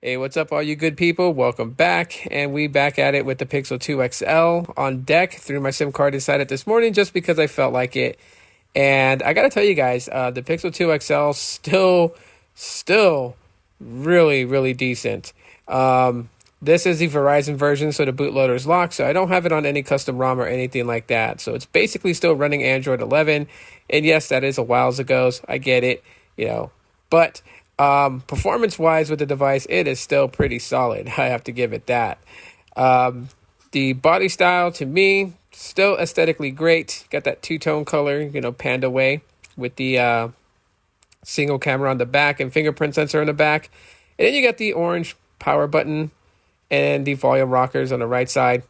Hey, what's up, all you good people? Welcome back. And we back at it with the Pixel 2 XL on deck. Threw my SIM card inside it this morning just because I felt like it. And I got to tell you guys, the Pixel 2 XL still really, really decent. This is the Verizon version, so the bootloader is locked. So I don't have it on any custom ROM or anything like that. So it's basically still running Android 11. And yes, that is a whiles ago. So I get it, but performance wise with the device, it is still pretty solid. I have to give it that. The body style to me, still aesthetically great. Got that two-tone color, panda way with the single camera on the back and fingerprint sensor on the back. And then you got the orange power button and the volume rockers on the right side.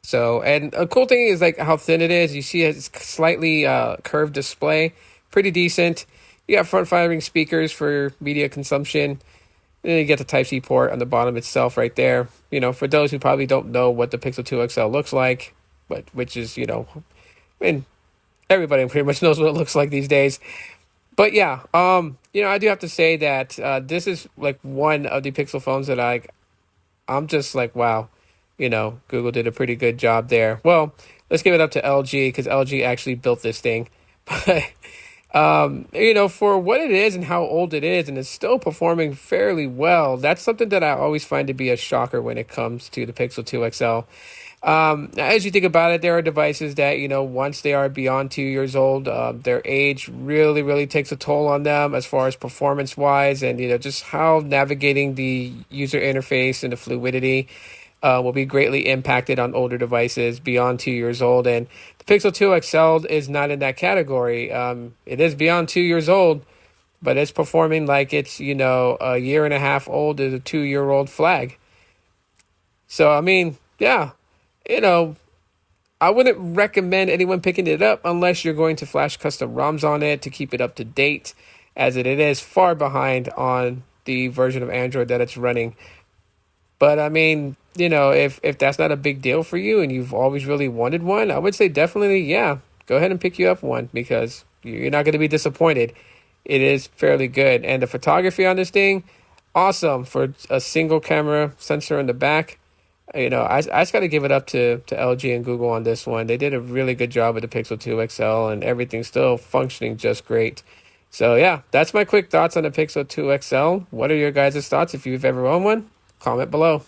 So, and a cool thing is like how thin it is. You see it's slightly curved display, pretty decent. You got front-firing speakers for media consumption. And then you get the Type-C port on the bottom itself right there. For those who probably don't know what the Pixel 2 XL looks like, but which is, everybody pretty much knows what it looks like these days. But yeah, I do have to say that this is like one of the Pixel phones that I'm just like, wow, Google did a pretty good job there. Well, let's give it up to LG because LG actually built this thing. But for what it is and how old it is, and it's still performing fairly well, that's something that I always find to be a shocker when it comes to the Pixel 2 XL. As you think about it, there are devices that, once they are beyond 2 years old, their age really, really takes a toll on them as far as performance wise and, just how navigating the user interface and the fluidity will be greatly impacted on older devices beyond 2 years old. And the Pixel 2 XL is not in that category. It is beyond 2 years old, but it's performing like it's, a year and a half old as a 2-year-old flag. So, I mean, yeah, I wouldn't recommend anyone picking it up unless you're going to flash custom ROMs on it to keep it up to date, as it is far behind on the version of Android that it's running. But I mean, if that's not a big deal for you and you've always really wanted one, I would say definitely, yeah, go ahead and pick you up one because you're not going to be disappointed. It is fairly good. And the photography on this thing, awesome for a single camera sensor in the back. I just got to give it up to LG and Google on this one. They did a really good job with the Pixel 2 XL and everything's still functioning just great. So yeah, that's my quick thoughts on the Pixel 2 XL. What are your guys' thoughts if you've ever owned one? Comment below.